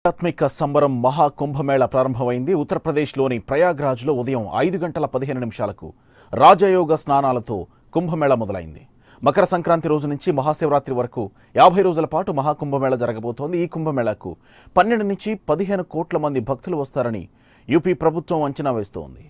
ఆధ్యాత్మిక సంబరం మహాకుంభమేళ ప్రారంభమైంది. ఉత్తరప్రదేశ్లోని ప్రయాగ్రాజ్లో ఉదయం 5:15 రాజయోగ స్నానాలతో కుంభమేళ మొదలైంది. మకర సంక్రాంతి రోజు నుంచి మహాశివరాత్రి వరకు 50 రోజుల పాటు మహాకుంభమేళ జరగబోతోంది. ఈ కుంభమేళకు 12 నుంచి 15 కోట్ల మంది భక్తులు వస్తారని యూపీ ప్రభుత్వం అంచనా వేస్తోంది.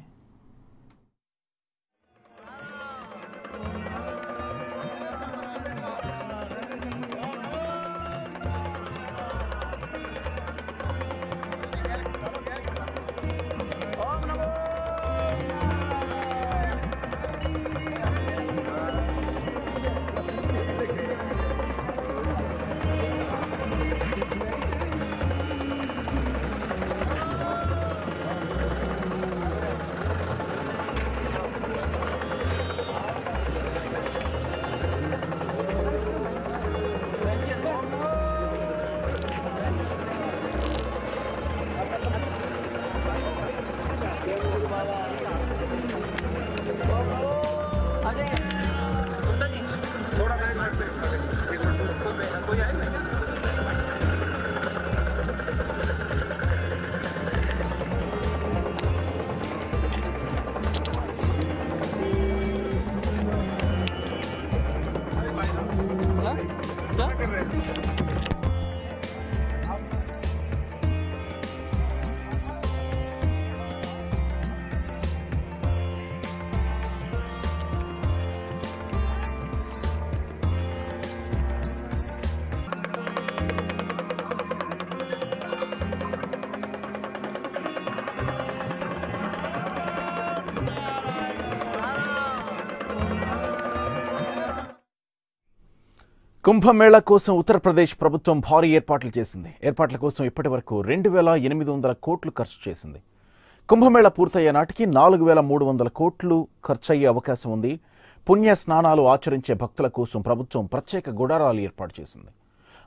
కుంభమేళా కోసం ఉత్తరప్రదేశ్ ప్రభుత్వం భారీ ఏర్పాట్లు చేసింది. ఏర్పాట్ల కోసం ఇప్పటివరకు 2,800 కోట్లు ఖర్చు చేసింది. కుంభమేళా పూర్తయ్యే నాటికి 4,300 కోట్లు ఖర్చయ్యే అవకాశం ఉంది. పుణ్య స్నానాలు ఆచరించే భక్తుల కోసం ప్రభుత్వం ప్రత్యేక గుడారాలు ఏర్పాటు చేసింది.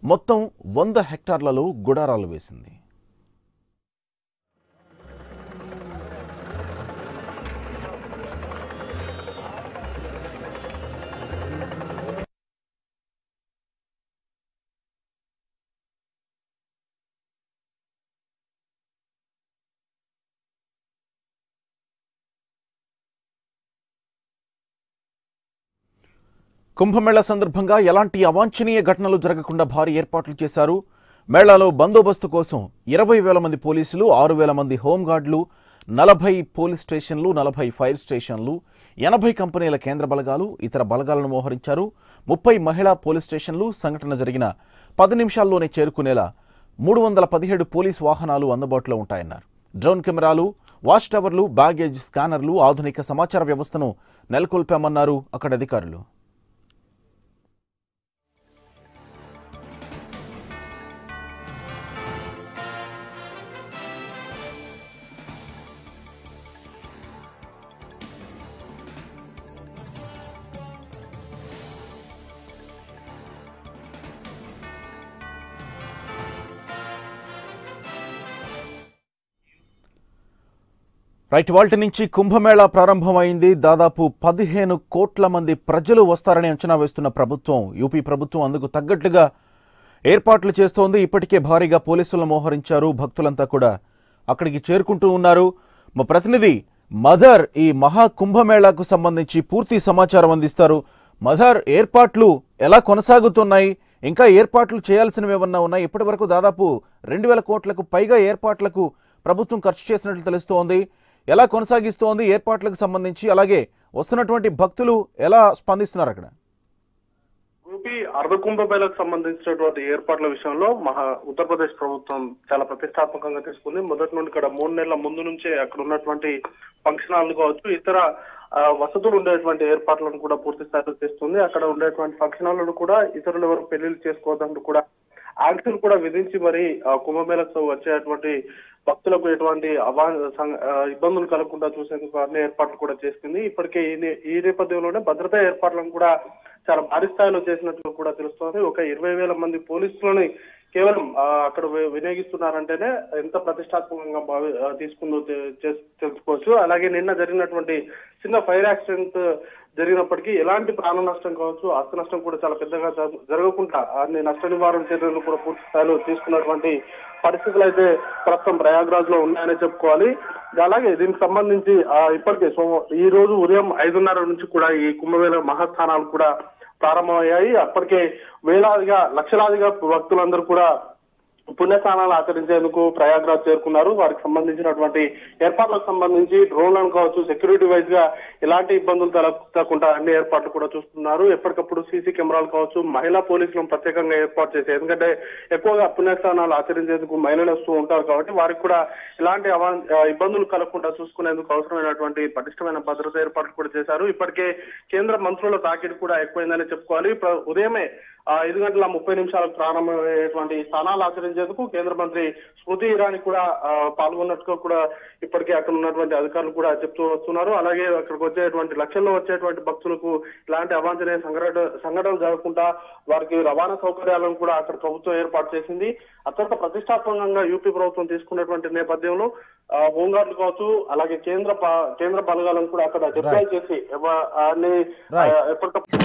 మొత్తం 100 హెక్టార్లలో గుడారాలు వేసింది. కుంభమేళా సందర్భంగా ఎలాంటి అవాంఛనీయ ఘటనలు జరగకుండా భారీ ఏర్పాట్లు చేశారు. మేళాలో బందోబస్తు కోసం 20,000 మంది పోలీసులు, 6,000 మంది హోంగార్డులు, 40 పోలీస్ స్టేషన్లు, 40 ఫైర్ స్టేషన్లు, 80 కంపెనీల కేంద్ర బలగాలు, ఇతర బలగాలను మోహరించారు. 30 మహిళా పోలీస్ స్టేషన్లు, సంఘటన జరిగిన 10 నిమిషాల్లోనే చేరుకునేలా 317 పోలీస్ వాహనాలు అందుబాటులో ఉంటాయన్నారు. డ్రోన్ కెమెరాలు, వాచ్ టవర్లు, బ్యాగేజ్ స్కానర్లు, ఆధునిక సమాచార వ్యవస్థను నెలకొల్పామన్నారు అక్కడి అధికారులు. రైట్, వాల్టి నుంచి కుంభమేళా ప్రారంభమైంది. దాదాపు 15 కోట్ల మంది ప్రజలు వస్తారని అంచనా వేస్తున్న ప్రభుత్వం, యూపీ ప్రభుత్వం అందుకు తగ్గట్టుగా ఏర్పాట్లు చేస్తోంది. ఇప్పటికే భారీగా పోలీసులను మోహరించారు. భక్తులంతా కూడా అక్కడికి చేరుకుంటూ ఉన్నారు. మా ప్రతినిధి మదర్ ఈ మహా కుంభమేళాకు సంబంధించి పూర్తి సమాచారం అందిస్తారు. మదర్, ఏర్పాట్లు ఎలా కొనసాగుతున్నాయి? ఇంకా ఏర్పాట్లు చేయాల్సినవి ఏమన్నా ఉన్నాయి? ఇప్పటి వరకు దాదాపు 2,000 కోట్లకు పైగా ఏర్పాట్లకు ప్రభుత్వం ఖర్చు చేసినట్లు తెలుస్తోంది. ఎలా కొనసాగిస్తోంది ఏర్పాట్లకు సంబంధించి? అలాగే వస్తున్నటువంటి భక్తులు ఎలా స్పందిస్తున్నారు అక్కడ? యూపీ అర్ధకుంభమేళకు సంబంధించినటువంటి ఏర్పాట్ల విషయంలో ఉత్తరప్రదేశ్ ప్రభుత్వం చాలా ప్రతిష్టాత్మకంగా తీసుకుంది. మొదటి నుండి ఇక్కడ 3 నెలల ముందు నుంచే అక్కడ ఉన్నటువంటి ఫంక్షన్ హాల్ కావచ్చు, ఇతర వసతులు ఉండేటువంటి ఏర్పాట్లను కూడా పూర్తి స్థాయిలో చేస్తుంది. అక్కడ ఉండేటువంటి ఫంక్షన్ హాల్లను కూడా ఇతరులు ఎవరు పెళ్లిళ్ళు చేసుకోవద్దంటూ కూడా ఆంక్షలు కూడా విధించి మరి కుంభమేళకు వచ్చేటువంటి భక్తులకు ఎటువంటి ఇబ్బందులు కలగకుండా చూసేందుకు అన్ని ఏర్పాట్లు కూడా చేస్తుంది. ఇప్పటికే ఈ నేపథ్యంలోనే భద్రతా ఏర్పాట్లను కూడా చాలా భారీ స్థాయిలో చేసినట్లు కూడా తెలుస్తోంది. ఒక 20,000 మంది పోలీసులని కేవలం అక్కడ వినియోగిస్తున్నారంటేనే ఎంత ప్రతిష్టాత్మకంగా తీసుకుందో తెలుసుకోవచ్చు. అలాగే నిన్న జరిగినటువంటి చిన్న ఫైర్ యాక్సిడెంట్ జరిగినప్పటికీ ఎలాంటి ప్రాణ నష్టం కావచ్చు, ఆస్తి నష్టం కూడా చాలా పెద్దగా జరగకుండా అన్ని నష్ట నివారణ చర్యలు కూడా పూర్తి స్థాయిలో తీసుకున్నటువంటి పరిస్థితులు అయితే ప్రస్తుతం ప్రయాగ్రాజ్ లో ఉన్నాయని చెప్పుకోవాలి. అలాగే దీనికి సంబంధించి ఇప్పటికే ఈ రోజు ఉదయం 5:30 నుంచి కూడా ఈ కుంభమేళ మహాస్థానాలు కూడా ప్రారంభమయ్యాయి. అప్పటికే వేలాదిగా లక్షలాదిగా భక్తులందరూ కూడా పుణ్యస్నానాలు ఆచరించేందుకు ప్రయాగ్రాజ్ చేరుకున్నారు. వారికి సంబంధించినటువంటి ఏర్పాట్లకు సంబంధించి డ్రోన్లను కావచ్చు, సెక్యూరిటీ వైజ్ గా ఎలాంటి ఇబ్బందులు తలెత్తకుండా అన్ని ఏర్పాట్లు కూడా చూస్తున్నారు. ఎప్పటికప్పుడు సీసీ కెమెరాలు కావచ్చు, మహిళా పోలీసులను ప్రత్యేకంగా ఏర్పాటు చేసి, ఎందుకంటే ఎక్కువగా పుణ్యస్నానాలు ఆచరించేందుకు మహిళలు వస్తూ ఉంటారు కాబట్టి వారికి కూడా ఎలాంటి ఇబ్బందులు కలగకుండా చూసుకునేందుకు అవసరమైనటువంటి పటిష్టమైన భద్రత ఏర్పాట్లు కూడా చేశారు. ఇప్పటికే కేంద్ర మంత్రుల తాకిడి కూడా ఎక్కువైందని చెప్పుకోవాలి. ఉదయమే 5:30 ప్రారంభమయ్యేటువంటి స్నానాలు ఆచరించేందుకు కేంద్ర మంత్రి స్మృతి ఇరానీ కూడా పాల్గొన్నట్టుగా కూడా ఇప్పటికే అక్కడ ఉన్నటువంటి అధికారులు కూడా చెప్తూ వస్తున్నారు. అలాగే అక్కడికి వచ్చేటువంటి లక్షల్లో వచ్చేటువంటి భక్తులకు ఇలాంటి అవాంఛనీయ సంఘటనలు జరగకుండా వారికి రవాణా సౌకర్యాలను కూడా అక్కడ ప్రభుత్వం ఏర్పాటు చేసింది. అత్యంత ప్రతిష్టాత్మకంగా యూపీ ప్రభుత్వం తీసుకున్నటువంటి నేపథ్యంలో హోంగార్డులు కావచ్చు, అలాగే కేంద్ర బలగాలను కూడా అక్కడ డిప్లాయ్ చేసి ఎప్పటికప్పుడు